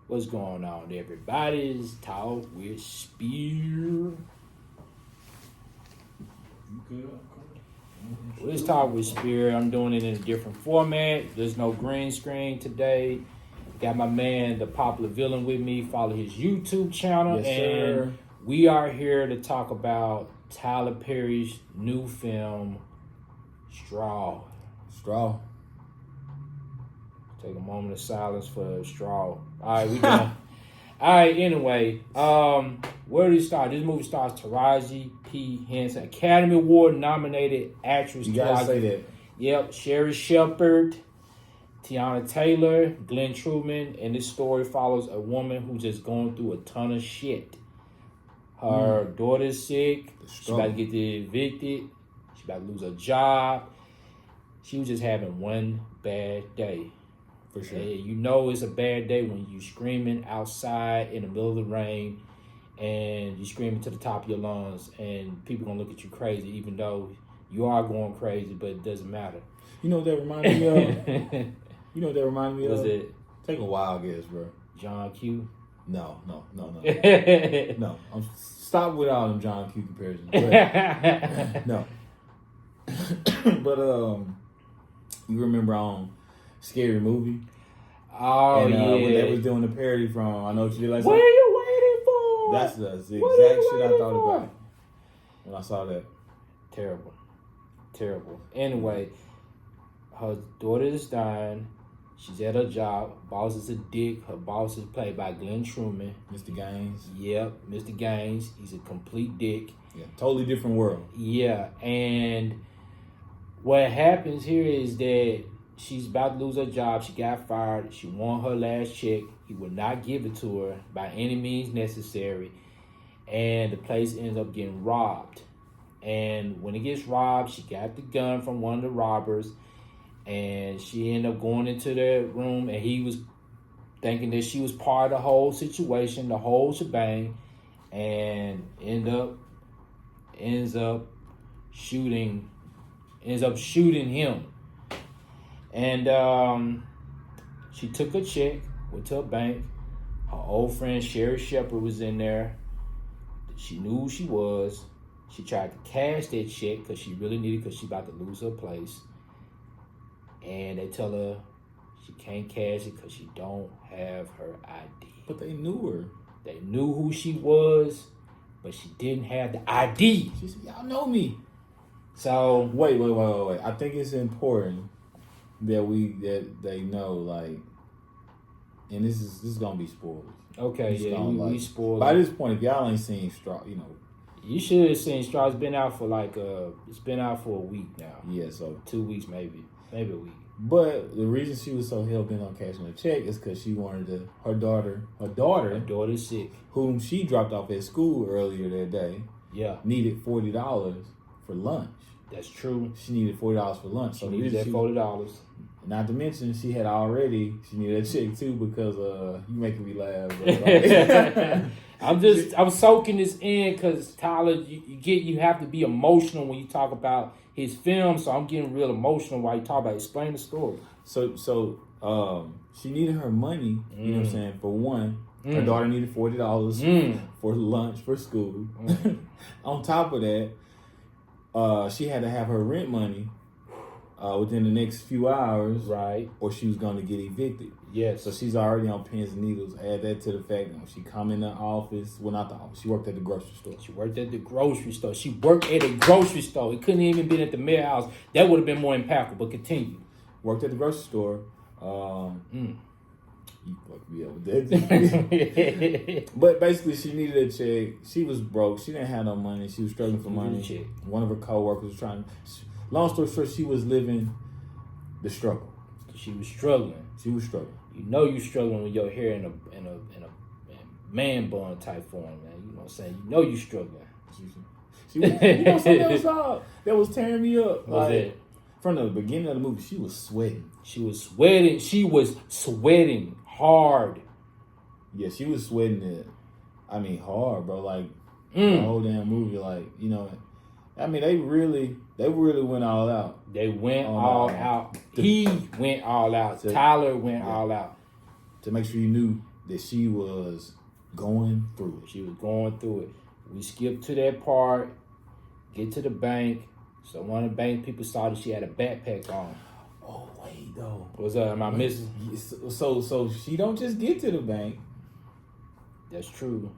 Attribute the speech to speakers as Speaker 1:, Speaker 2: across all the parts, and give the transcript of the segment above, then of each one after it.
Speaker 1: What's going on, everybody? It's Talk with Spear. Let's talk with Spear. I'm doing it in a different format. There's no green screen today. Got my man, the popular villain, with me. Follow his YouTube channel.
Speaker 2: Yes, sir.
Speaker 1: We are here to talk about Tyler Perry's new film, Straw.
Speaker 2: Straw.
Speaker 1: Take a moment of silence for Straw. All right, we done. All right, anyway, where do we start? This movie stars Taraji P. Henson, Academy Award nominated actress.
Speaker 2: You gotta say that.
Speaker 1: Yep, Sherry Shepherd, Tiana Taylor, Glenn Truman, and this story follows a woman who's just going through a ton of shit. Her daughter's sick. She's about to get evicted. She's about to lose her job. She was just having one bad day.
Speaker 2: For sure.
Speaker 1: And you know it's a bad day when you screaming outside in the middle of the rain and you screaming to the top of your lungs and people gonna look at you crazy even though you are going crazy, but it doesn't matter.
Speaker 2: You know what that reminded me of? You know what that reminded me of?
Speaker 1: Was it
Speaker 2: Take a wild guess, bro.
Speaker 1: John Q?
Speaker 2: No. No. Stop with all them John Q comparisons. But, no. But you remember on Scary Movie?
Speaker 1: Oh,
Speaker 2: and,
Speaker 1: yeah.
Speaker 2: when they was doing the parody from I Know What You Did Last Night.
Speaker 1: What are you waiting for?
Speaker 2: That's the exact
Speaker 1: What are you
Speaker 2: shit I
Speaker 1: waiting
Speaker 2: thought
Speaker 1: for?
Speaker 2: about when I saw that.
Speaker 1: Terrible. Anyway, her daughter is dying. She's at her job. Boss is a dick. Her boss is played by Glenn Truman.
Speaker 2: Mr. Gaines.
Speaker 1: Yep, Mr. Gaines. He's a complete dick.
Speaker 2: Yeah, totally different world.
Speaker 1: Yeah, and what happens here is that she's about to lose her job. She got fired. She won her last check. He would not give it to her by any means necessary. And the place ends up getting robbed. And when it gets robbed, she got the gun from one of the robbers. And she ended up going into the room. And he was thinking that she was part of the whole situation, the whole shebang. And ends up shooting him. And she took a check, went to a bank. Her old friend Sherry Shepherd was in there. She knew who she was. She tried to cash that check because she really needed it because she about to lose her place. And they tell her she can't cash it because she don't have her ID.
Speaker 2: But they knew her.
Speaker 1: They knew who she was, but she didn't have the ID.
Speaker 2: She said, "Y'all know me."
Speaker 1: So
Speaker 2: wait. I think it's important that they know, like, and this is gonna be spoilers.
Speaker 1: Okay, yeah, we spoiled.
Speaker 2: By this point, if y'all ain't seen Straw,
Speaker 1: you should have seen Straw. It's been out for it's been out for a week now.
Speaker 2: Yeah, so
Speaker 1: 2 weeks maybe a week.
Speaker 2: But the reason she was so hell bent on cashing the check is because she wanted her daughter's
Speaker 1: sick,
Speaker 2: whom she dropped off at school earlier that day.
Speaker 1: Yeah,
Speaker 2: needed $40 for lunch.
Speaker 1: That's true.
Speaker 2: She needed $40 for lunch.
Speaker 1: She needed that $40.
Speaker 2: Not to mention, she needed a check too because you making me laugh.
Speaker 1: I'm soaking this in because Tyler, you have to be emotional when you talk about his film. So I'm getting real emotional while you talk about it. Explain the story.
Speaker 2: So she needed her money. You know what I'm saying? For one, her daughter needed $40 for lunch for school. On top of that, she had to have her rent money within the next few hours,
Speaker 1: right?
Speaker 2: Or she was going to get evicted.
Speaker 1: Yes.
Speaker 2: So she's already on pins and needles. Add that to the fact that when she come in the office, well, not the office, she worked at the grocery store.
Speaker 1: She worked at the grocery store. It couldn't even been at the mayor house. That would have been more impactful. But continue.
Speaker 2: Worked at the grocery store. You fucked me up with that. But basically, she needed a check. She was broke. She didn't have no money. She was struggling for money. One of her coworkers was trying. Long story short, she was living the struggle.
Speaker 1: She was struggling.
Speaker 2: You
Speaker 1: know you struggling with your hair in a man bun type form, man. You know what I'm saying? You know you struggling.
Speaker 2: She was, something else that was tearing me up. From the beginning of the movie, she was sweating. She was
Speaker 1: sweating hard.
Speaker 2: Yeah, she was sweating it. I mean, hard, bro. Like the whole damn movie, I mean, they really went all out.
Speaker 1: They went out. He went all out. Tyler went all out
Speaker 2: to make sure you knew that she was going through it.
Speaker 1: She was going through it. We skipped to that part, get to the bank. So one of the bank people saw that she had a backpack on.
Speaker 2: Oh, wait, though.
Speaker 1: What's up? Am I missing?
Speaker 2: So she don't just get to the bank.
Speaker 1: That's true.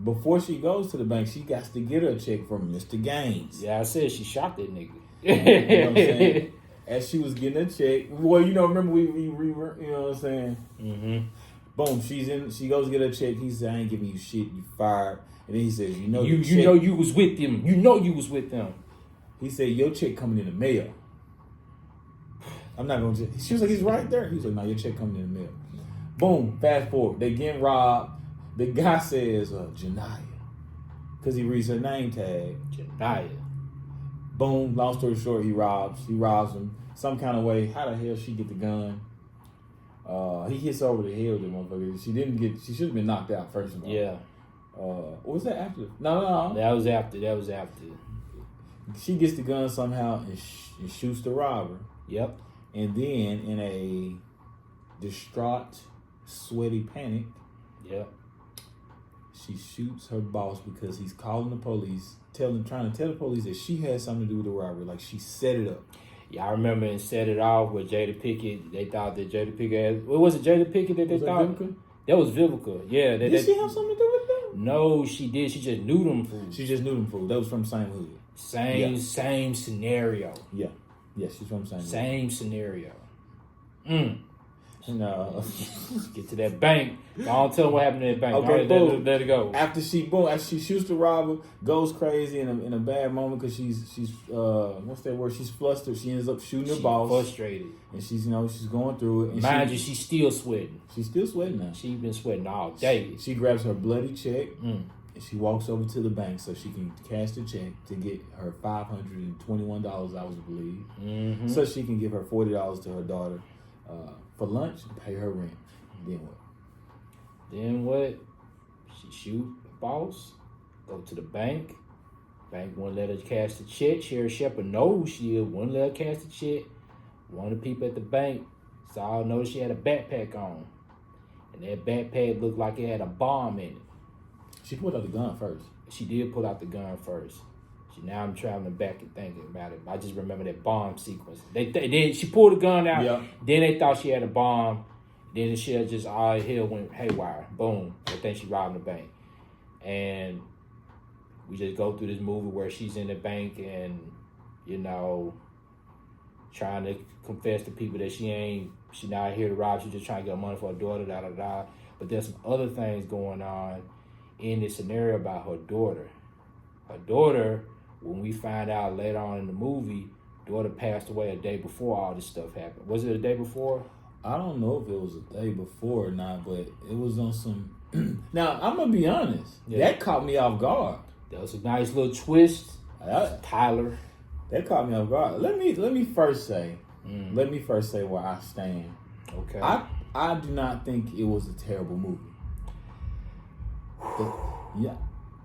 Speaker 2: Before she goes to the bank, she got to get her check from Mr. Gaines.
Speaker 1: Yeah, I said she shot that nigga.
Speaker 2: You know what I'm saying? As she was getting a check, well, remember we you know what I'm saying?
Speaker 1: Mm-hmm.
Speaker 2: Boom, she goes to get her check. He said, I ain't giving you shit, you fired. And then he says,
Speaker 1: you know you was with them. You know you was with them.
Speaker 2: He said, your check coming in the mail. I'm not going to... She was like, he's right there. He was like, no, your check coming in the mail. Boom, fast forward. They getting robbed. The guy says, Janiyah. Because he reads her name tag.
Speaker 1: Janiyah.
Speaker 2: Boom, long story short, he robs him. Some kind of way. How the hell she get the gun? He hits her over the head with the motherfucker. She should have been knocked out, first of all.
Speaker 1: Yeah.
Speaker 2: What was that after? No.
Speaker 1: That was after.
Speaker 2: She gets the gun somehow and shoots the robber.
Speaker 1: Yep.
Speaker 2: And then in a distraught, sweaty panic,
Speaker 1: yep,
Speaker 2: she shoots her boss because he's calling the police, trying to tell the police that she had something to do with the robbery. Like she set it up.
Speaker 1: Yeah, I remember and set it off with Jada Pinkett. They thought that Jada Pinkett was it Jada Pinkett that they thought?
Speaker 2: Vivica?
Speaker 1: That was Vivica. Yeah.
Speaker 2: Did she have something to do with that?
Speaker 1: No, she did. She just knew them fools.
Speaker 2: That was from the same hood.
Speaker 1: Same scenario.
Speaker 2: Yeah, she's from the
Speaker 1: same scenario.
Speaker 2: No.
Speaker 1: Get to that bank. Don't tell them what happened to that bank.
Speaker 2: Okay, boom.
Speaker 1: Let it go.
Speaker 2: After she shoots the robber, goes crazy in a bad moment because she's what's that word? She's flustered. She ends up shooting her boss.
Speaker 1: Frustrated.
Speaker 2: And she's going through it. And
Speaker 1: Mind you, she's still sweating.
Speaker 2: She's still sweating now.
Speaker 1: She's been sweating all day.
Speaker 2: She grabs her bloody check and she walks over to the bank so she can cash the check to get her $521, I was believe.
Speaker 1: Mm-hmm.
Speaker 2: So she can give her $40 to her daughter for lunch and pay her rent. Then what?
Speaker 1: She shoot the boss, go to the bank. Bank wouldn't let her cash the check. Sheriff Shepard knows she wouldn't let her cash the check. One of the people at the bank saw, noticed she had a backpack on. And that backpack looked like it had a bomb in it.
Speaker 2: She pulled out the gun first.
Speaker 1: She did pull out the gun first. Now I'm traveling back and thinking about it. I just remember that bomb sequence. Then she pulled the gun out.
Speaker 2: Yeah.
Speaker 1: Then they thought she had a bomb. Then the shit just all hell went haywire. Boom. They think she robbed the bank. And we just go through this movie where she's in the bank and, trying to confess to people that she not here to rob. She's just trying to get money for her daughter, da-da-da. But there's some other things going on in this scenario about her daughter. Her daughter, when we find out later on in the movie, daughter passed away a day before all this stuff happened. Was it a day before?
Speaker 2: I don't know if it was a day before or not, but it was on some... Now, I'm going to be honest. Yeah. That caught me off guard.
Speaker 1: That was a nice little twist. Tyler.
Speaker 2: That caught me off guard. Let me first say where I stand.
Speaker 1: Okay.
Speaker 2: I do not think it was a terrible movie. Yeah.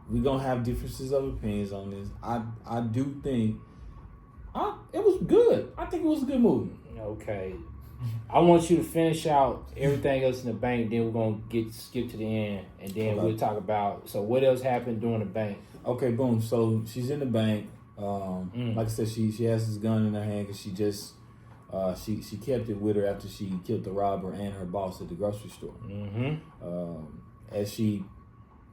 Speaker 2: We're going to have differences of opinions on this. I do think it was good. I think it was a good movie.
Speaker 1: Okay. I want you to finish out everything else in the bank, then we're going to skip to the end, and then we'll talk about, so what else happened during the bank?
Speaker 2: Okay, boom. So she's in the bank. Like I said, she has this gun in her hand because she just, she kept it with her after she killed the robber and her boss at the grocery store.
Speaker 1: Mm-hmm.
Speaker 2: As she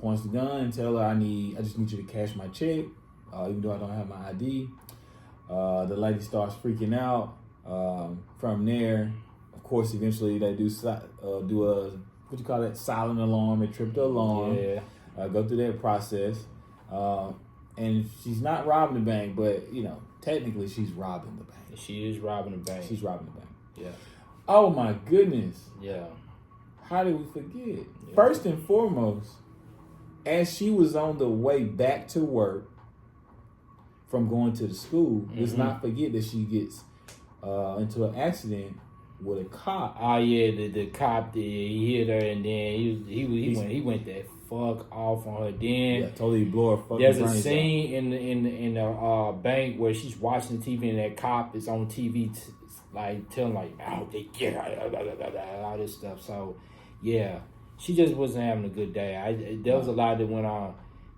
Speaker 2: points the gun and tell her, I just need you to cash my check, even though I don't have my ID. The lady starts freaking out. From there, of course, eventually they do a what you call that, silent alarm. They trip the alarm.
Speaker 1: Yeah.
Speaker 2: Go through that process. And she's not robbing the bank, but technically she's robbing the bank.
Speaker 1: She is robbing the bank.
Speaker 2: She's robbing the bank.
Speaker 1: Yeah.
Speaker 2: Oh my goodness.
Speaker 1: Yeah.
Speaker 2: How did we forget?
Speaker 1: Yeah.
Speaker 2: First and foremost, as she was on the way back to work from going to the school, let's not forget that she gets into an accident with a cop.
Speaker 1: Oh yeah, the cop he hit her, and then he went that fuck off on her. Then
Speaker 2: totally blow her fucking
Speaker 1: there's
Speaker 2: brains
Speaker 1: a scene in the bank where she's watching the TV and that cop is on TV telling oh they get all this stuff. So yeah, she just wasn't having a good day. There was a lot that went on.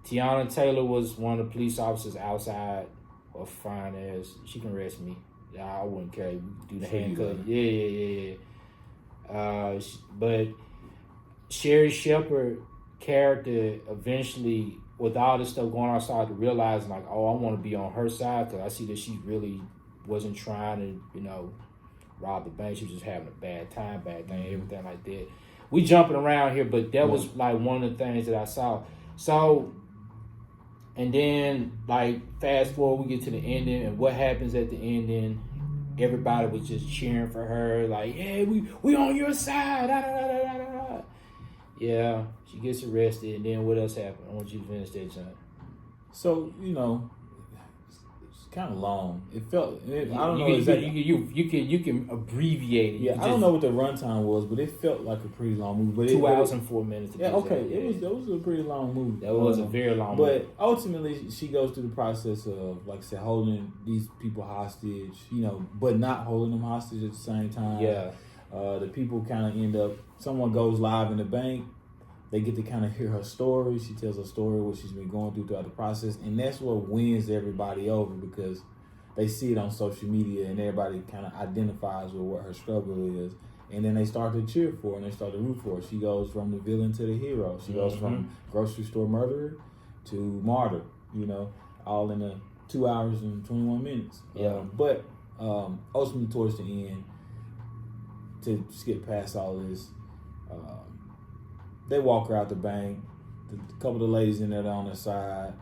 Speaker 1: Tiana Taylor was one of the police officers outside. A fine ass. She can arrest me. I wouldn't care. We do the handcuff. Yeah. But Sherry Shepherd character eventually, with all this stuff going on, I started to realize like, oh, I want to be on her side because I see that she really wasn't trying to, rob the bank. She was just having a bad time, everything like that. We jumping around here, but that was like one of the things that I saw. So, and then like fast forward, we get to the ending, and what happens at the ending? Everybody was just cheering for her, like, "Yeah, we on your side." Da, da, da, da, da, da. Yeah, she gets arrested, and then what else happened? I want you to finish that, John.
Speaker 2: So it's kind of long. It felt. I don't know
Speaker 1: exactly. You can abbreviate it.
Speaker 2: Yeah, I don't know what the runtime was, but it felt like a pretty long movie. But
Speaker 1: 2 hours and 4 minutes.
Speaker 2: Yeah, okay. That was a pretty long movie.
Speaker 1: That was a very long movie.
Speaker 2: But ultimately, she goes through the process of, like I said, holding these people hostage. But not holding them hostage at the same time.
Speaker 1: Yeah.
Speaker 2: The people kind of end up. Someone goes live in the bank. They get to kind of hear her story. She tells her story, what she's been going through throughout the process. And that's what wins everybody over because they see it on social media and everybody kind of identifies with what her struggle is. And then they start to cheer for her and they start to root for her. She goes from the villain to the hero. She goes from grocery store murderer to martyr, all in the 2 hours and 21 minutes.
Speaker 1: Yeah.
Speaker 2: But ultimately towards the end, to skip past all this, they walk her out the bank. A couple of the ladies in there on their side.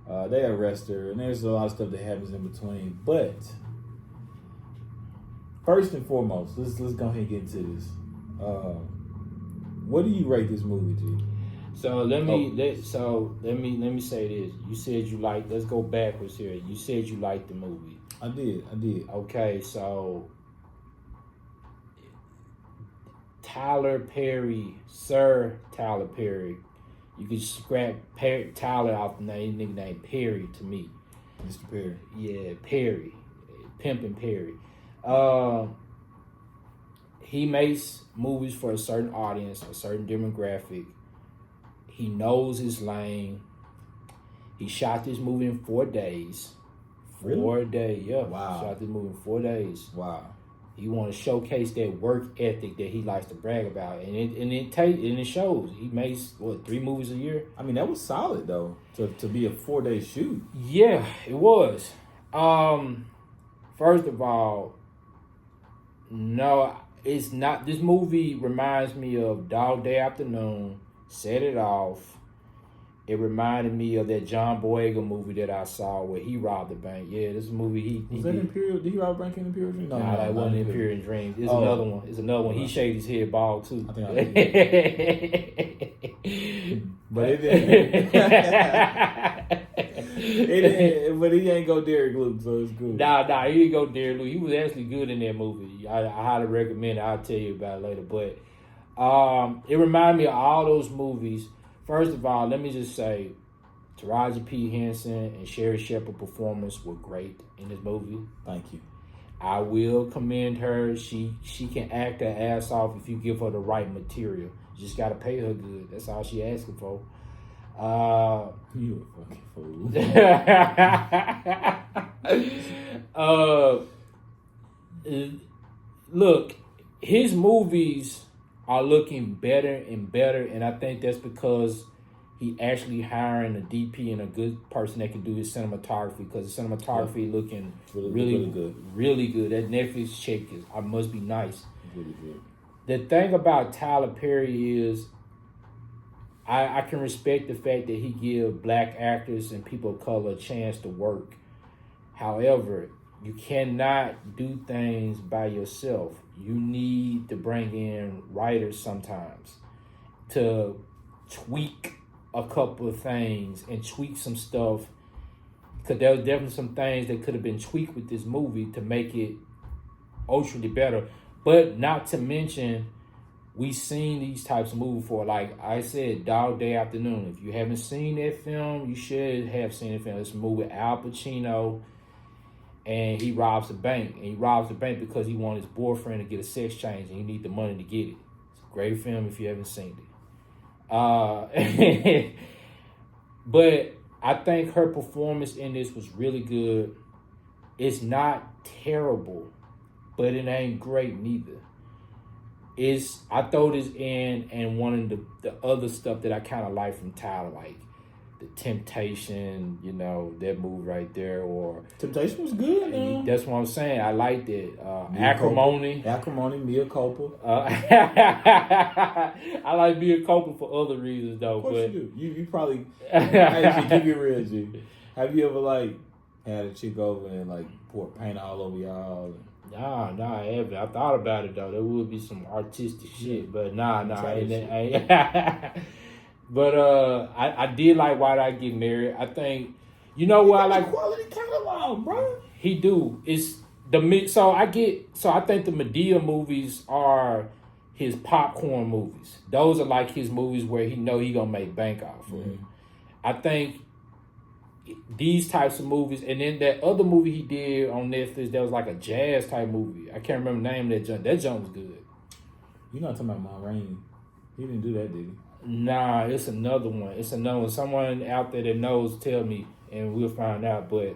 Speaker 2: They arrest her, and there's a lot of stuff that happens in between. But first and foremost, let's go ahead and get into this. What do you rate this movie, G?
Speaker 1: So let me say this. You said you liked. Let's go backwards here. You said you liked the movie.
Speaker 2: I did.
Speaker 1: Okay, so Sir Tyler Perry. You can scrap Tyler off the name, nigga named Perry to me.
Speaker 2: Mr. Perry.
Speaker 1: Yeah, Perry. Pimpin' Perry. He makes movies for a certain audience, a certain demographic. He knows his lane. He shot this movie in 4 days.
Speaker 2: Really?
Speaker 1: 4 days, yeah.
Speaker 2: Wow.
Speaker 1: Shot this movie in 4 days.
Speaker 2: Wow.
Speaker 1: He want to showcase that work ethic that he likes to brag about, and it shows. He makes 3 movies a year.
Speaker 2: I mean, that was solid though to be a 4-day shoot.
Speaker 1: Yeah, it was. First of all, no, it's not. This movie reminds me of Dog Day Afternoon. Set It Off. It reminded me of that John Boyega movie that I saw where he robbed the bank. Yeah, this movie
Speaker 2: was that Imperial? Did he rob a bank in Imperial Dream?
Speaker 1: No, that wasn't Imperial Dreams. It's another one. It's another one. He shaved his head bald too.
Speaker 2: I think I did. But it didn't. But he ain't go Derek Luke, so it's good.
Speaker 1: Nah, he didn't go Derek Luke. He was actually good in that movie. I highly recommend it. I'll tell you about it later. But it reminded me of all those movies. First of all, let me just say, Taraji P. Henson and Sherry Shepherd performance were great in this movie.
Speaker 2: Thank you.
Speaker 1: I will commend her. She can act her ass off if you give her the right material. You just gotta pay her good. That's all she asking for.
Speaker 2: You a fucking
Speaker 1: fool. Look, his movies are looking better and better, and I think that's because he actually hiring a DP and a good person that can do his cinematography, because the cinematography looking really good. That Netflix check must be nice.
Speaker 2: Really good.
Speaker 1: The thing about Tyler Perry is I can respect the fact that he give black actors and people of color a chance to work. However, you cannot do things by yourself. You need to bring in writers sometimes to tweak a couple of things and tweak some stuff, because there was definitely some things that could have been tweaked with this movie to make it ultra better. But not to mention, we've seen these types of movies before. Like I said, Dog Day Afternoon. If you haven't seen that film, you should have seen that film. It's a movie with Al Pacino, and he robs a bank. And he robs the bank because he wants his boyfriend to get a sex change, and he need the money to get it. It's a great film if you haven't seen it. But I think her performance in this was really good. It's not terrible, but it ain't great neither. I throw this in and one of the other stuff that I kind of like from Tyler, like the Temptation, that move right there, or
Speaker 2: Temptation was good, man.
Speaker 1: That's what I'm saying. I liked it. Acrimony.
Speaker 2: Mea culpa.
Speaker 1: I like Mea culpa for other reasons though.
Speaker 2: Of course
Speaker 1: but
Speaker 2: you do. You probably actually keep it real, G. Have you ever had a chick over and pour paint all over y'all?
Speaker 1: Nah, I haven't. I thought about it though. There would be some artistic shit, but nah. But I did like Why Did I Get Married. I think what I like.
Speaker 2: Quality catalog, bro.
Speaker 1: He do. It's the so I think the Madea movies are his popcorn movies. Those are like his movies where he gonna make bank off of. Mm-hmm. I think these types of movies, and then that other movie he did on Netflix that was like a jazz type movie. I can't remember the name of that junk. That junk was good.
Speaker 2: You're not talking about Ma Rainey. He didn't do that, did he?
Speaker 1: Nah, it's another one. Someone out there that knows, tell me, and we'll find out. But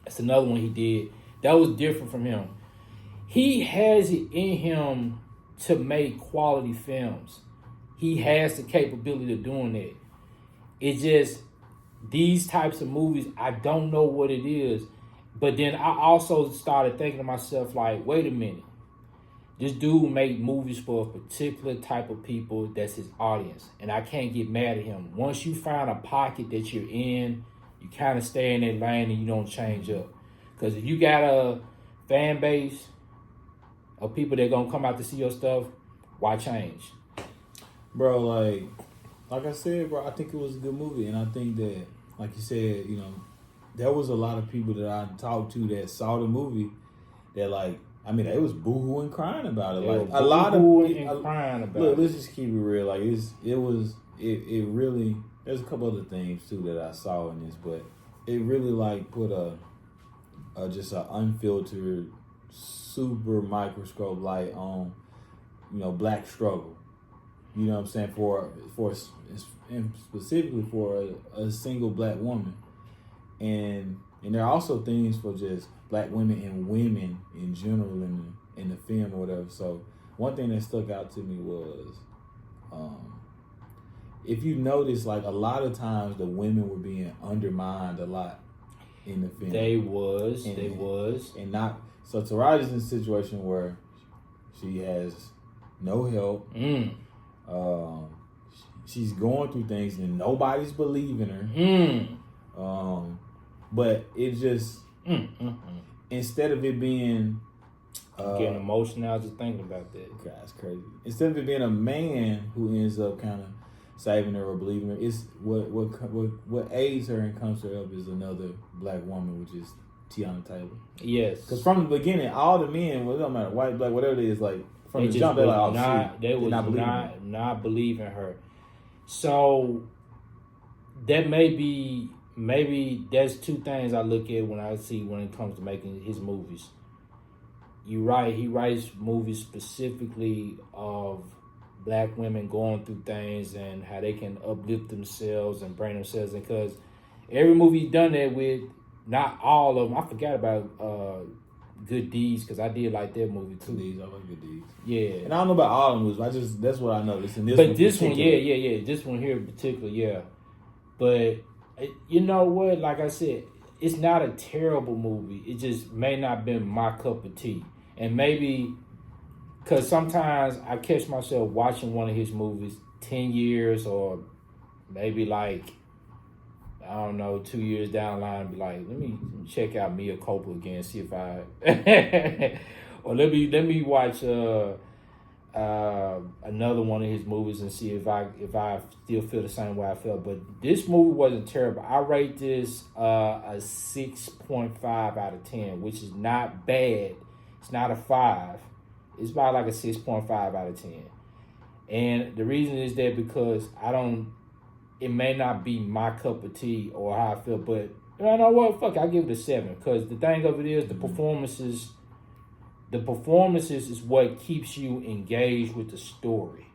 Speaker 1: it's another one he did that was different from him. He has it in him to make quality films. He has the capability of doing that. It's just these types of movies, I don't know what it is. But then I also started thinking to myself, like, wait a minute. This dude made movies for a particular type of people that's his audience. And I can't get mad at him. Once you find a pocket that you're in, you kind of stay in that lane and you don't change up. Because if you got a fan base of people that going to come out to see your stuff, why change?
Speaker 2: Bro, like I said, bro, I think it was a good movie. And I think that, like you said, there was a lot of people that I talked to that saw the movie that they was boohooing crying about it. A lot of
Speaker 1: crying about
Speaker 2: look, let's just keep it real. It really. There's a couple other things too that I saw in this, but it really put just an unfiltered, super microscope light on, black struggle. You know what I'm saying, for and specifically for a single black woman, and there are also things for just black women and women in general in the film or whatever. So one thing that stuck out to me was, if you notice, a lot of times the women were being undermined a lot in the film.
Speaker 1: They was.
Speaker 2: And not so Taraji's in a situation where she has no help. She's going through things and nobody's believing her. But it just instead of it being
Speaker 1: getting emotional, I was just thinking about that.
Speaker 2: God, it's crazy. Instead of it being a man who ends up kind of saving her or believing her, it's what aids her and comes her up is another black woman, which is Tiana Taylor.
Speaker 1: Yes.
Speaker 2: Because from the beginning, all the men, well, it don't matter, white, black, whatever it is, from the jump, they're like, oh, shit.
Speaker 1: They was not believing her. So that maybe there's two things I look at when it comes to making his movies. You're right, he writes movies specifically of black women going through things and how they can uplift themselves and bring themselves in. Because every movie he's done that with, not all of them. I forgot about Good Deeds, because I did like that movie too.
Speaker 2: I like Good Deeds.
Speaker 1: Yeah.
Speaker 2: And I don't know about all the movies, that's what I noticed. And
Speaker 1: this one, yeah. This one here in particular, yeah. But you know what? Like I said, it's not a terrible movie. It just may not been my cup of tea. And maybe, because sometimes I catch myself watching one of his movies 10 years or maybe 2 years down the line and be like, let me check out Mea culpa again, see if I or let me watch another one of his movies and see if I still feel the same way I felt. But this movie wasn't terrible. I rate this a 6.5 out of 10, which is not bad. It's not a 5. It's about a 6.5 out of 10. And the reason is that because it may not be my cup of tea or how I feel, but you know what? Fuck, I give it a 7. Because the thing of it is, the performances is what keeps you engaged with the story.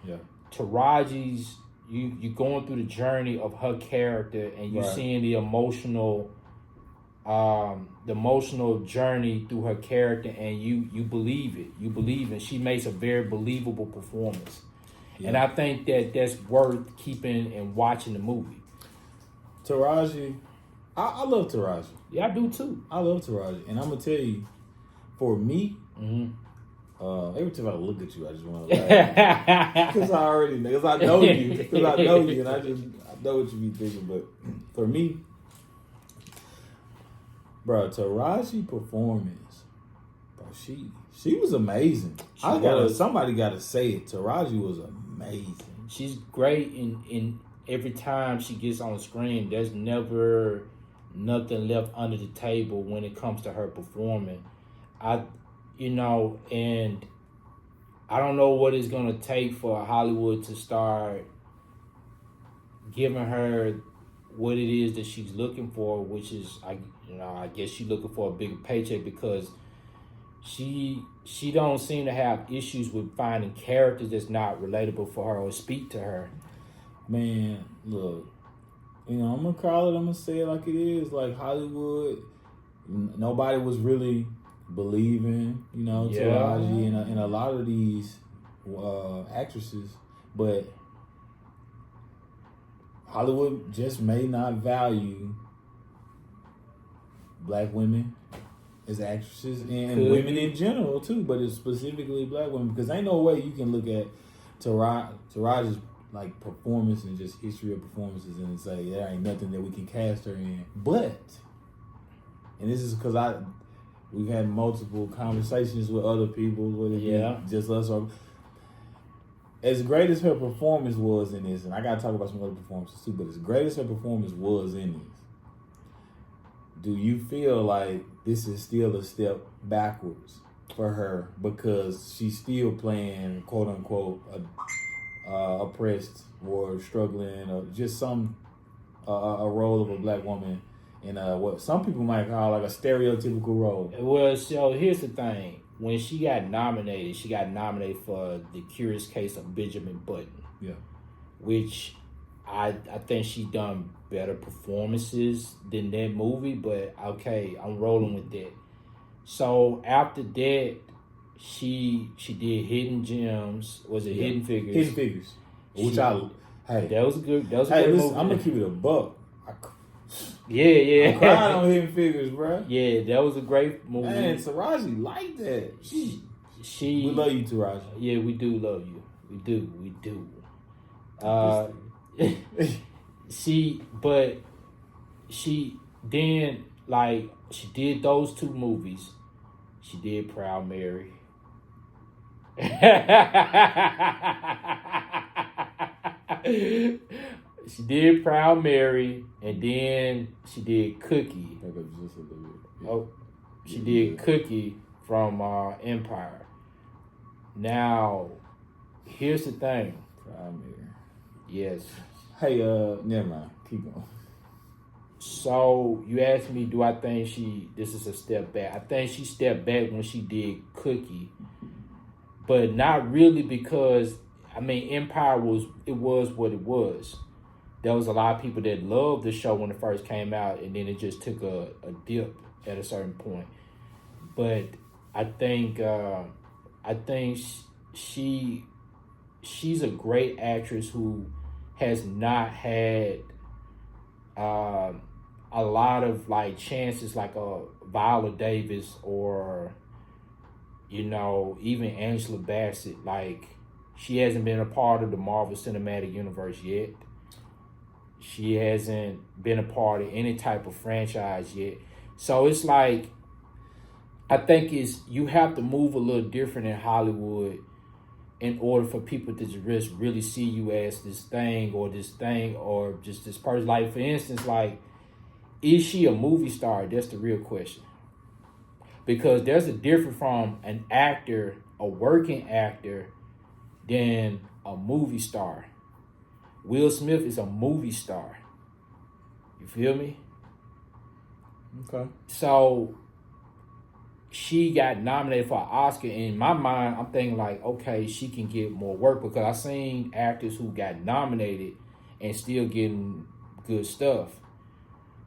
Speaker 2: Yeah.
Speaker 1: Taraji's you going through the journey of her character, and you
Speaker 2: Right.
Speaker 1: seeing the emotional journey through her character, and you believe it. You believe it. She makes a very believable performance, and I think that's worth keeping and watching the movie.
Speaker 2: Taraji, I love Taraji.
Speaker 1: Yeah, I do too.
Speaker 2: I love Taraji, and I'm gonna tell you, for me, every time I look at you, I just want to laugh because I already know, because I know you, and I know what you be thinking. But for me, bro, Taraji performance, bro, she was amazing. Somebody gotta say it. Taraji was amazing.
Speaker 1: She's great in every time she gets on screen. There's never nothing left under the table when it comes to her performing. And I don't know what it's gonna take for Hollywood to start giving her what it is that she's looking for, which is I guess she's looking for a bigger paycheck, because she don't seem to have issues with finding characters that's not relatable for her or speak to her.
Speaker 2: Man, look, I'm gonna call it. I'm gonna say it like it is. Like Hollywood, nobody was really believing, Taraji and a lot of these actresses, but Hollywood just may not value black women as actresses and women in general too, but it's specifically black women, because ain't no way you can look at Taraji's like performance and just history of performances and say there ain't nothing that we can cast her in. But, and this is because we've had multiple conversations with other people, whether it be just us or as great as her performance was in this, and I gotta talk about some other performances too, but as great as her performance was in this, do you feel like this is still a step backwards for her because she's still playing quote unquote oppressed or struggling or just some a role of a black woman in what some people might call like a stereotypical role?
Speaker 1: Well, so here's the thing. When she got nominated for The Curious Case of Benjamin Button.
Speaker 2: Yeah.
Speaker 1: Which I think she done better performances than that movie, but okay, I'm rolling with that. So after that, she did Hidden Gems. Was it Hidden Figures?
Speaker 2: Hidden Figures.
Speaker 1: That was a good
Speaker 2: movie. I'm gonna keep it a buck. I cried on Hidden Figures, bro.
Speaker 1: Yeah, that was a great movie.
Speaker 2: Man, Taraji liked that.
Speaker 1: We
Speaker 2: love you, Taraji.
Speaker 1: Yeah, we do love you. We do. She did those two movies. She did Proud Mary. She did Proud Mary, and then she did Cookie. She did Cookie from Empire. Now, here's the thing.
Speaker 2: Proud Mary.
Speaker 1: Yes.
Speaker 2: Hey, never mind. Keep going.
Speaker 1: So you asked me, do I think this is a step back? I think she stepped back when she did Cookie, but not really, because Empire was what it was. There was a lot of people that loved the show when it first came out, and then it just took a dip at a certain point. But I think she's a great actress who has not had a lot of chances like a Viola Davis or even Angela Bassett. She hasn't been a part of the Marvel Cinematic Universe yet. She hasn't been a part of any type of franchise yet. So it's I think you have to move a little different in Hollywood in order for people to just really see you as this thing or just this person. For instance, is she a movie star? That's the real question. Because there's a difference from an actor, a working actor, than a movie star. Will Smith is a movie star. You feel me?
Speaker 2: Okay.
Speaker 1: So she got nominated for an Oscar. In my mind, I'm thinking like, okay, she can get more work because I seen actors who got nominated and still getting good stuff.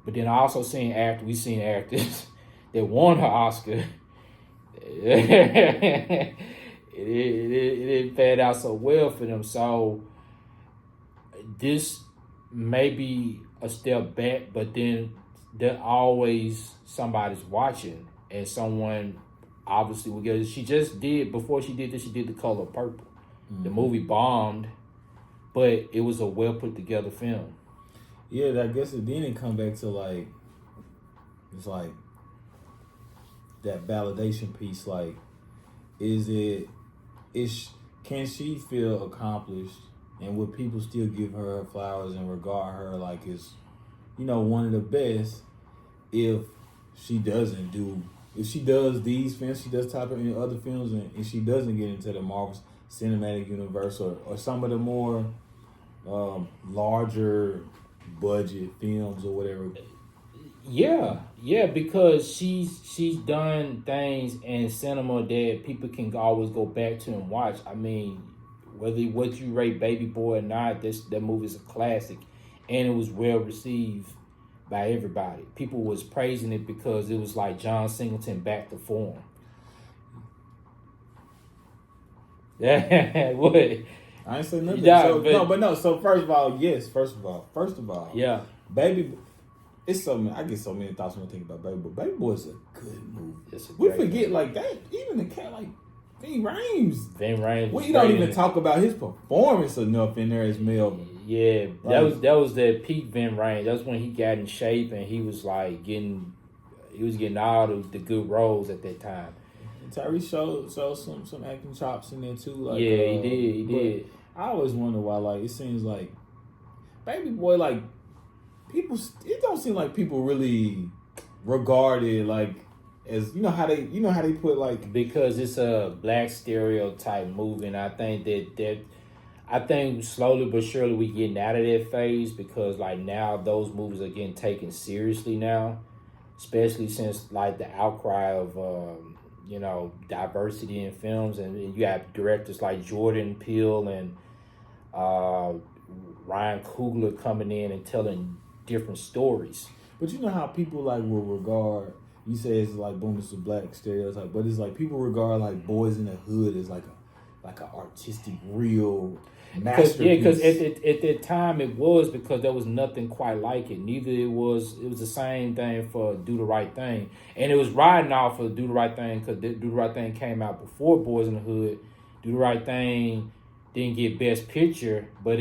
Speaker 1: But then I also we seen actors that won her Oscar. it didn't pan out so well for them. So this may be a step back, but then there always somebody's watching, and someone obviously will get it. She just did, before she did this, she did The Color Purple. Mm-hmm. The movie bombed, but it was a well put together film.
Speaker 2: Yeah, I guess it didn't come back to like, it's like that validation piece. Like, can she feel accomplished, and would people still give her flowers and regard her like it's, one of the best if she does these films, she does top in other films, and she doesn't get into the Marvel Cinematic Universe or some of the more larger budget films or whatever.
Speaker 1: Yeah, because she's done things in cinema that people can always go back to and watch. I mean, whether what you rate Baby Boy or not, that movie is a classic, and it was well received by everybody. People was praising it because it was like John Singleton back to form. Yeah, what?
Speaker 2: I ain't say nothing. So first of all, yes. First of all,
Speaker 1: yeah.
Speaker 2: Baby, it's so many. I get so many thoughts when I think about Baby Boy. Baby Boy is a good movie. We forget movie. Like that. Even the cat, like Ving Rhames. We don't even talk about his performance enough in there as Melvin.
Speaker 1: Yeah, that was the peak Ving Rhames. That's when he got in shape and he was like getting all the good roles at that time.
Speaker 2: And Tyrese showed some acting chops in there too. Like,
Speaker 1: he did.
Speaker 2: I always wonder why. Like, it seems like Baby Boy, like people, it don't seem like people really regard it like as how they put like,
Speaker 1: because it's a black stereotype movie, and I think that I think slowly but surely we getting out of that phase, because like now those movies are getting taken seriously now, especially since like the outcry of diversity in films, and you have directors like Jordan Peele and Ryan Coogler coming in and telling different stories.
Speaker 2: But you know how people like will regard, you say it's like boom, it's a black stereotype, but it's like people regard like Boys in the Hood as like an artistic, real masterpiece.
Speaker 1: Yeah, because at that time it was, because there was nothing quite like it. It was the same thing for Do the Right Thing, and it was riding off of Do the Right Thing, because Do the Right Thing came out before Boys in the Hood. Do the Right Thing didn't get Best Picture, but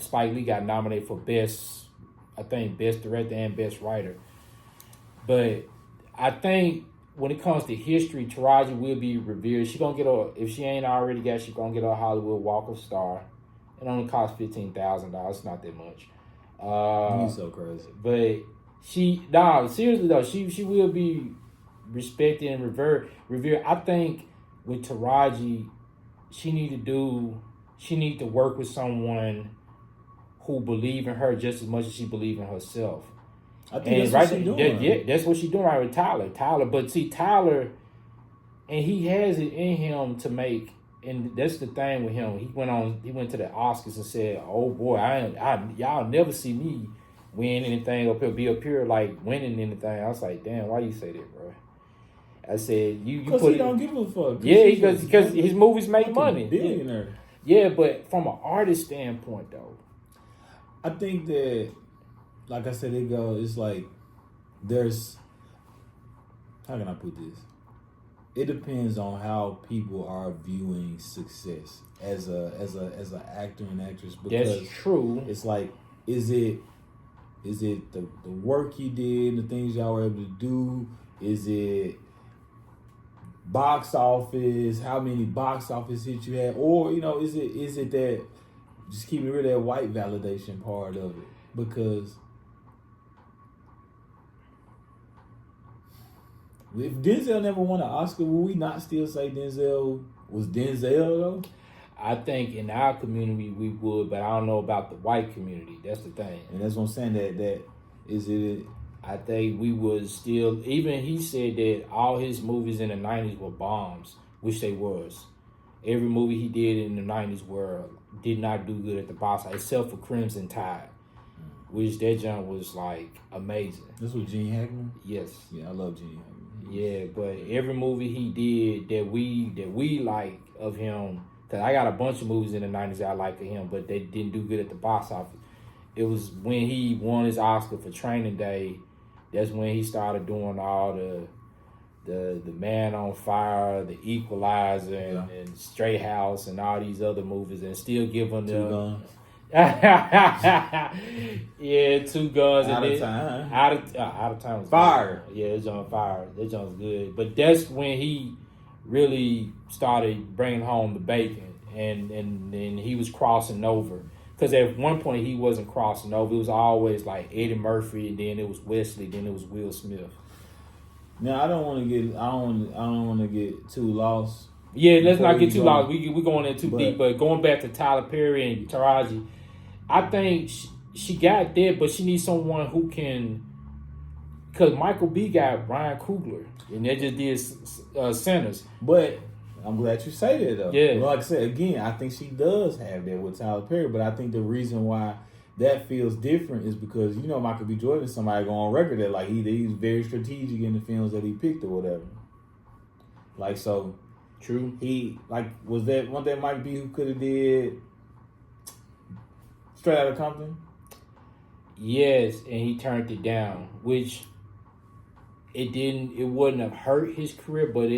Speaker 1: Spike Lee got nominated for Best Director and Best Writer. But I think when it comes to history, Taraji will be revered. She gonna get if she ain't already got, she gonna get a Hollywood Walk of Star. It only costs $15,000. It's not that much.
Speaker 2: He's so crazy.
Speaker 1: But seriously though, she will be respected and revered. I think with Taraji, she need to work with someone who believe in her just as much as she believe in herself.
Speaker 2: I think that's what she's doing.
Speaker 1: Yeah, that's what she's doing right with Tyler. But see, Tyler, and he has it in him to make, and that's the thing with him. He went to the Oscars and said, "Oh boy, y'all never see me win anything up here, be up here like winning anything." I was like, "Damn, why you say that, bro?" I said, "You
Speaker 2: because he don't give a fuck."
Speaker 1: Yeah, because his movies make money.
Speaker 2: Billionaire.
Speaker 1: Yeah, but from an artist standpoint, though,
Speaker 2: I think that, like I said, it's like there's, how can I put this? It depends on how people are viewing success as a actor and actress. Because
Speaker 1: that's true.
Speaker 2: It's like, is it the work he did, the things y'all were able to do? Is it box office? How many box office hits you had? Or is it that, just keeping rid of that white validation part of it? Because if Denzel never won an Oscar, will we not still say Denzel was Denzel though?
Speaker 1: I think in our community we would, but I don't know about the white community. That's the thing.
Speaker 2: And that's what I'm saying. That is it.
Speaker 1: I think we was still, even he said that all his movies in the 90s were bombs, which they was. Every movie he did in the 90s did not do good at the box office, except for Crimson Tide, which that jump was like amazing.
Speaker 2: This was Gene Hackman?
Speaker 1: Yes.
Speaker 2: Yeah, I love Gene Hackman.
Speaker 1: Yeah, but every movie he did that we like of him, because I got a bunch of movies in the 90s that I like of him, but they didn't do good at the box office. It was when he won his Oscar for Training Day. That's when he started doing all the Man on Fire, the Equalizer, and Straight House, and all these other movies, and still giving them. Yeah, 2 Guns.
Speaker 2: Out of Time.
Speaker 1: Out of Time was
Speaker 2: Fire.
Speaker 1: Good. Yeah, it's on Fire. That joint's good. But that's when he really started bringing home the bacon, and he was crossing over. Because at one point he wasn't crossing over. It was always like Eddie Murphy, and then it was Wesley, then it was Will Smith.
Speaker 2: Now I don't want to get too lost.
Speaker 1: Yeah, let's not get too lost. We're going in too deep. But going back to Tyler Perry and Taraji, I think she got there, but she needs someone who can. Because Michael B got Ryan Coogler, and they just did Sinners.
Speaker 2: But I'm glad you say that, though.
Speaker 1: Yeah.
Speaker 2: Like I said, again, I think she does have that with Tyler Perry, but I think the reason why that feels different is because, Michael B. Jordan is somebody go on record that, like, he's very strategic in the films that he picked or whatever. Like, so...
Speaker 1: True.
Speaker 2: He, was that one that Mike B. who could have did Straight Outta Compton?
Speaker 1: Yes, and he turned it down, which it wouldn't have hurt his career, but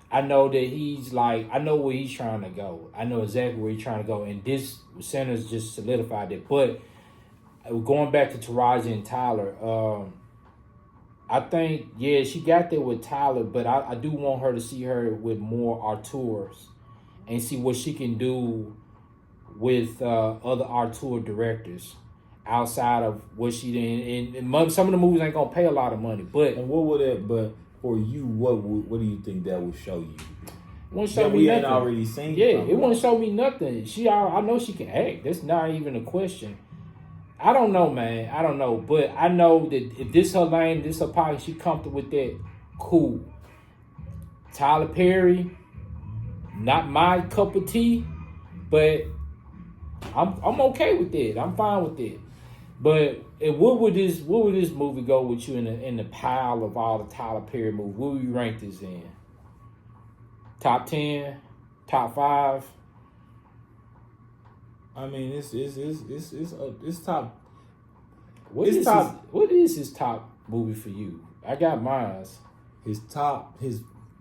Speaker 1: I know that I know where he's trying to go. I know exactly where he's trying to go, and this Centers just solidified it. But going back to Taraji and Tyler, I think, she got there with Tyler, but I do want her to see her with more auteurs and see what she can do with other auteur directors outside of what she did. And some of the movies ain't going to pay a lot of money, but...
Speaker 2: And what would that, but for you, what do you think that would show you?
Speaker 1: It won't show
Speaker 2: that
Speaker 1: me
Speaker 2: we
Speaker 1: nothing.
Speaker 2: Ain't already seen.
Speaker 1: Yeah, it won't show me nothing. I know she can act. That's not even a question. I don't know, man. I don't know. But I know that if this her lane, this her pocket, she comfortable with that, cool. Tyler Perry, not my cup of tea, but I'm okay with that. I'm fine with that. But what would this movie go with you in the pile of all the Tyler Perry movies? What would you rank this in? Top 10? Top 5?
Speaker 2: I mean, it's top.
Speaker 1: What is his top movie for you? I got mine.
Speaker 2: His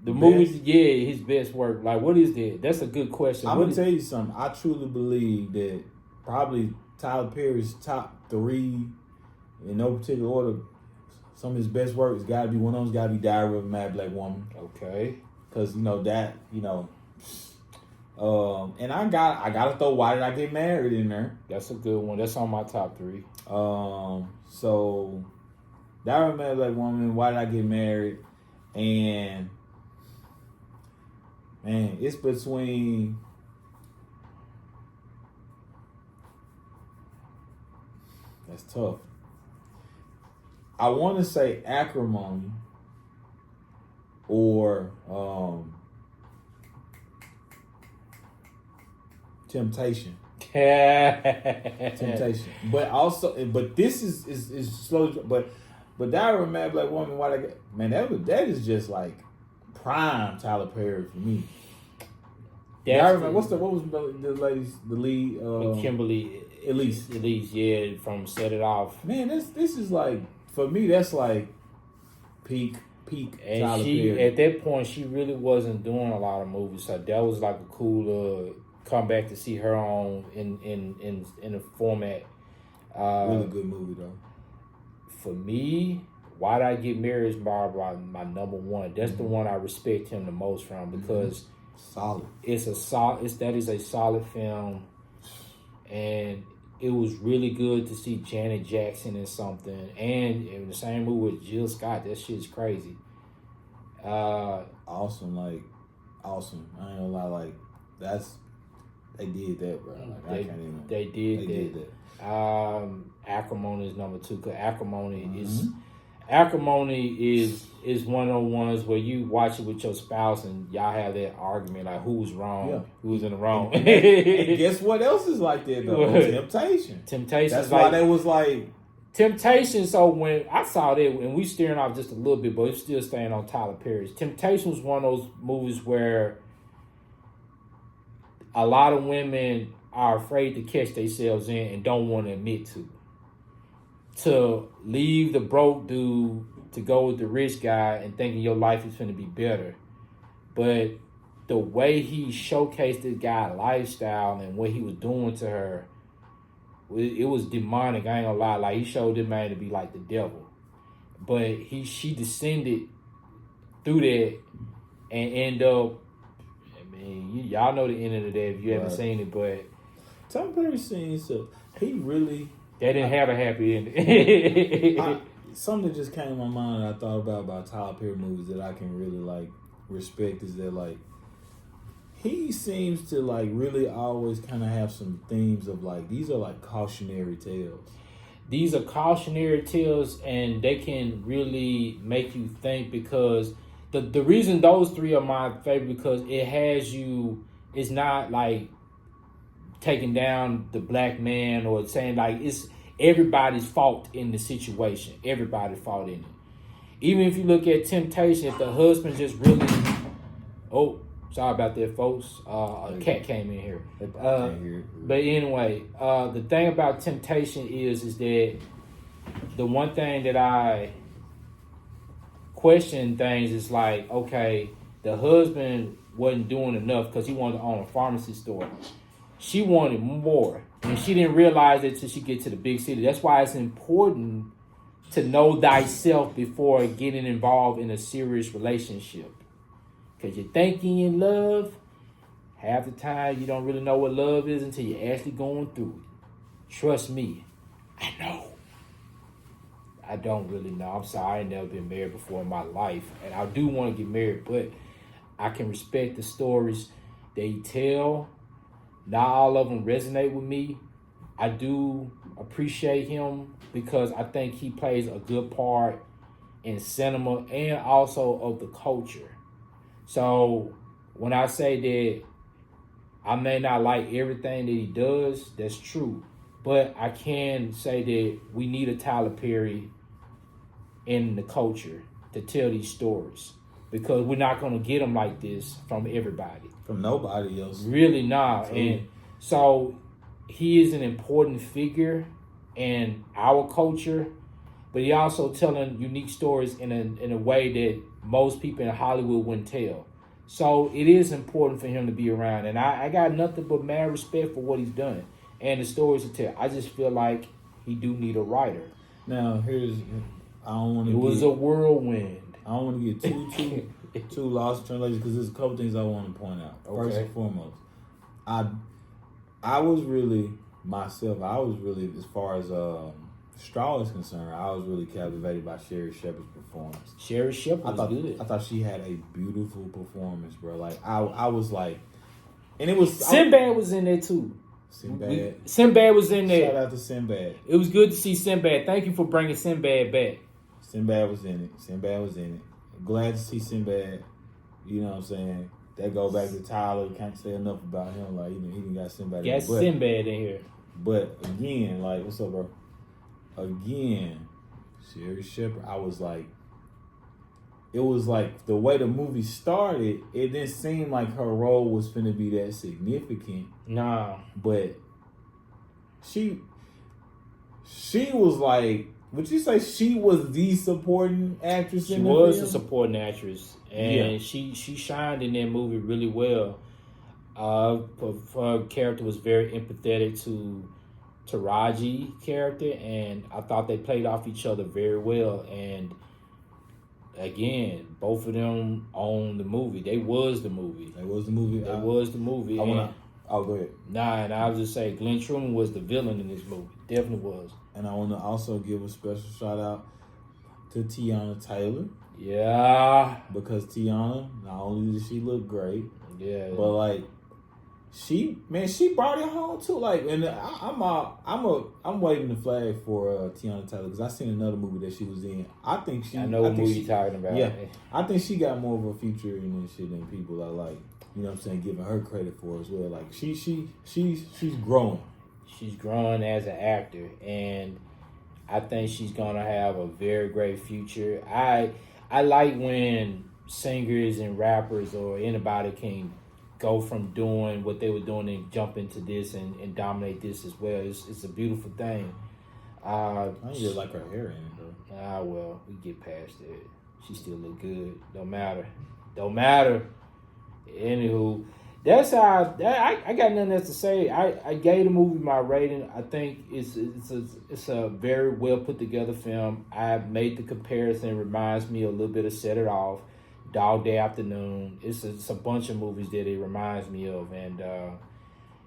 Speaker 1: movies, his best work. Like, what is that? That's a good question.
Speaker 2: I'm gonna tell you something. I truly believe that probably Tyler Perry's top 3, in no particular order, some of his best work has got to be, one of them's got to be Diary of a Mad Black Woman.
Speaker 1: Okay.
Speaker 2: Because and I gotta throw Why Did I Get Married in there.
Speaker 1: That's a good one. That's on my top 3.
Speaker 2: So Diary of a Mad Black Woman, Why Did I Get Married, and man, it's between. That's tough. I want to say Acrimony or Temptation. Temptation. But this is slow. But Diary of a Mad Black Woman, that is just like prime Tyler Perry for me. What was the lead?
Speaker 1: Kimberly Elise, yeah, from Set It Off.
Speaker 2: Man, this is like, for me, that's like peak
Speaker 1: and
Speaker 2: Tyler Perry.
Speaker 1: At that point, she really wasn't doing a lot of movies, so that was like a cool comeback to see her on in the format.
Speaker 2: Really good movie though.
Speaker 1: For me, Why Did I Get Married is my number one. That's the one I respect him the most from, because
Speaker 2: solid.
Speaker 1: That is a solid film, and it was really good to see Janet Jackson in something, and in the same movie with Jill Scott. That shit's crazy.
Speaker 2: Awesome. I ain't gonna lie, they did that, bro.
Speaker 1: They did that. Acrimony is number 2, because Acrimony is, Acrimony is one of the ones where you watch it with your spouse and y'all have that argument like who's wrong, who's in the wrong.
Speaker 2: And guess what else is like that though? Temptation.
Speaker 1: Temptation.
Speaker 2: That's why they was like
Speaker 1: Temptation. So when I saw that, and we steering off just a little bit, but it's still staying on Tyler Perry's. Temptation was one of those movies where a lot of women are afraid to catch themselves in and don't want to admit to leave the broke dude to go with the rich guy and thinking your life is going to be better. But the way he showcased this guy's lifestyle and what he was doing to her, it was demonic. I ain't gonna lie. Like, he showed this man to be like the devil. But she descended through that and end up, I mean, y'all know the end of the day if you haven't seen it, but
Speaker 2: Tom Perry seen stuff. He really...
Speaker 1: They didn't have a happy ending.
Speaker 2: Something just came to my mind that I thought about Tyler Perry movies that I can really, like, respect is that, like, he seems to, like, really always kind of have some themes of, like, these are, like, cautionary tales.
Speaker 1: These are cautionary tales, and they can really make you think, because the reason those three are my favorite, because it has you, it's not, like, taking down the black man or saying, like, it's everybody's fault in the situation. Everybody's fault in it. Even if you look at Temptation, if the husband just really... Oh, sorry about that, folks. A cat came in here. But anyway, the thing about Temptation is that the one thing that I question things is like, okay, the husband wasn't doing enough because he wanted to own a pharmacy store. She wanted more, and she didn't realize it till she get to the big city. That's why it's important to know thyself before getting involved in a serious relationship. Because you think you're in love, half the time you don't really know what love is until you're actually going through it. Trust me, I know. I don't really know. I'm sorry, I ain't never been married before in my life, and I do want to get married, but I can respect the stories they tell. Not all of them resonate with me. I do appreciate him because I think he plays a good part in cinema and also of the culture. So when I say that I may not like everything that he does, that's true. But I can say that we need a Tyler Perry in the culture to tell these stories, because we're not going to get them like this from everybody.
Speaker 2: From nobody else.
Speaker 1: Really not. True. And so he is an important figure in our culture, but he also telling unique stories in a way that most people in Hollywood wouldn't tell. So it is important for him to be around. And I got nothing but mad respect for what he's done and the stories to tell. I just feel like he do need a writer.
Speaker 2: Now, I don't want to
Speaker 1: It was a whirlwind.
Speaker 2: I don't want to get too lost in translation, because there's a couple things I want to point out. Okay. First and foremost, I was really, as far as Straw is concerned, I was really captivated by Sherry Shepherd's performance.
Speaker 1: Sherry Shepherd was good.
Speaker 2: I thought she had a beautiful performance, bro. Like, I was like, and it was...
Speaker 1: Sinbad was in there, too. Sinbad was in there.
Speaker 2: Shout out to Sinbad.
Speaker 1: It was good to see Sinbad. Thank you for bringing Sinbad back.
Speaker 2: Sinbad was in it. Glad to see Sinbad. You know what I'm saying? That goes back to Tyler. Can't say enough about him. Like, he done got Sinbad.
Speaker 1: Got Sinbad in here.
Speaker 2: But again, like, what's up, bro? Again, Sherry Shepherd, I was like, it was like the way the movie started, it didn't seem like her role was finna be that significant.
Speaker 1: Nah.
Speaker 2: But she was like, would you say she was the supporting actress in the film? She was
Speaker 1: the supporting actress, and she shined in that movie really well. Her character was very empathetic to Taraji character, and I thought they played off each other very well. And again, both of them owned the movie. They was the movie.
Speaker 2: Go ahead.
Speaker 1: And I was just saying, Glenn Truman was the villain in this movie. Definitely was.
Speaker 2: And I want to also give a special shout out to Tiana Taylor.
Speaker 1: Yeah.
Speaker 2: Because Tiana, not only did she look great,
Speaker 1: yeah,
Speaker 2: but like, she brought it home too. Like, and I'm waving the flag for Tiana Taylor because I seen another movie that she was in. I
Speaker 1: know what movie you're talking about.
Speaker 2: Yeah, I think she got more of a future in this shit than people are like. You know what I'm saying? Giving her credit for as well. Like she's growing.
Speaker 1: She's growing as an actor, and I think she's gonna have a very great future. I like when singers and rappers or anybody can go from doing what they were doing and jump into this and dominate this as well. It's a beautiful thing.
Speaker 2: I just like her hair in it though.
Speaker 1: Well, we get past it. She still look good. Don't matter. Anywho, that's how I got nothing else to say. I gave the movie my rating. I think it's a very well put together film. I made the comparison. It reminds me a little bit of Set It Off, Dog Day Afternoon. It's a bunch of movies that it reminds me of, and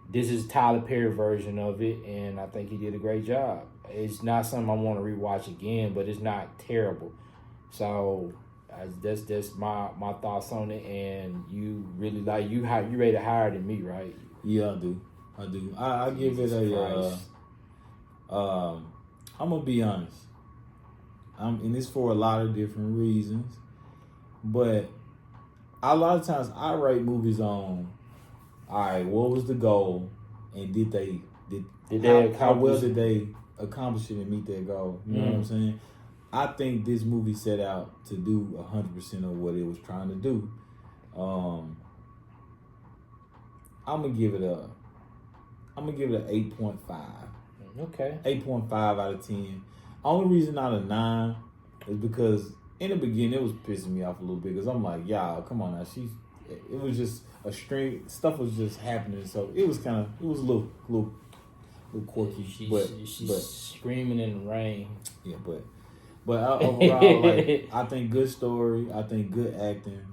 Speaker 1: this is Tyler Perry version of it, and I think he did a great job. It's not something I want to rewatch again, but it's not terrible. So that's my thoughts on it. And you really like you rate it higher than me, right?
Speaker 2: Yeah, I do. I give it a. I'm gonna be honest. And it's for a lot of different reasons, but a lot of times I rate movies on. All right, what was the goal, and how well did they accomplish it and meet their goal? You know what I'm saying? I think this movie set out to do 100% of what it was trying to do. I'm gonna give it an 8.5.
Speaker 1: Okay.
Speaker 2: 8.5 out of 10. Only reason not a 9 is because in the beginning it was pissing me off a little bit because I'm like, y'all, come on now. It was just a string. Stuff was just happening, so it was a little quirky. She's
Speaker 1: screaming in the rain.
Speaker 2: Yeah, but overall, like, I think good story. I think good acting.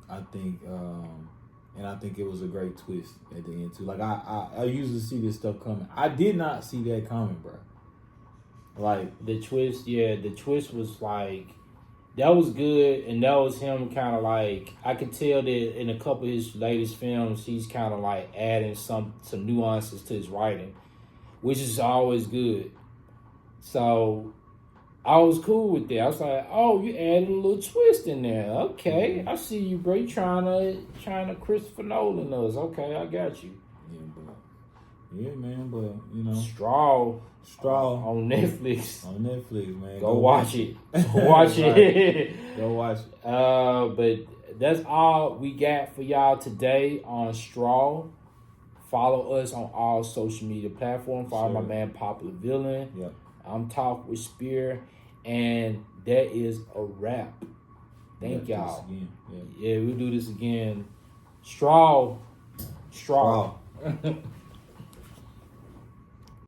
Speaker 2: I think, and I think it was a great twist at the end too. Like I usually see this stuff coming. I did not see that coming, bro. Like
Speaker 1: the twist was like that was good, and that was him kind of like I could tell that in a couple of his latest films, he's kind of like adding some nuances to his writing, which is always good. So I was cool with that. I was like, "Oh, you added a little twist in there. Okay, I see you, bro. You trying to Christopher Nolan us. Okay, I got you."
Speaker 2: Yeah, man. But you know,
Speaker 1: Straw
Speaker 2: on
Speaker 1: Netflix.
Speaker 2: On Netflix, man.
Speaker 1: Go watch it. Go watch it.
Speaker 2: Go watch it.
Speaker 1: But that's all we got for y'all today on Straw. Follow us on all social media platforms. Follow my man Popular Villain.
Speaker 2: Yep.
Speaker 1: I'm Talk with Spear, and that is a wrap. Thank y'all. Yeah, we'll do this again. Straw.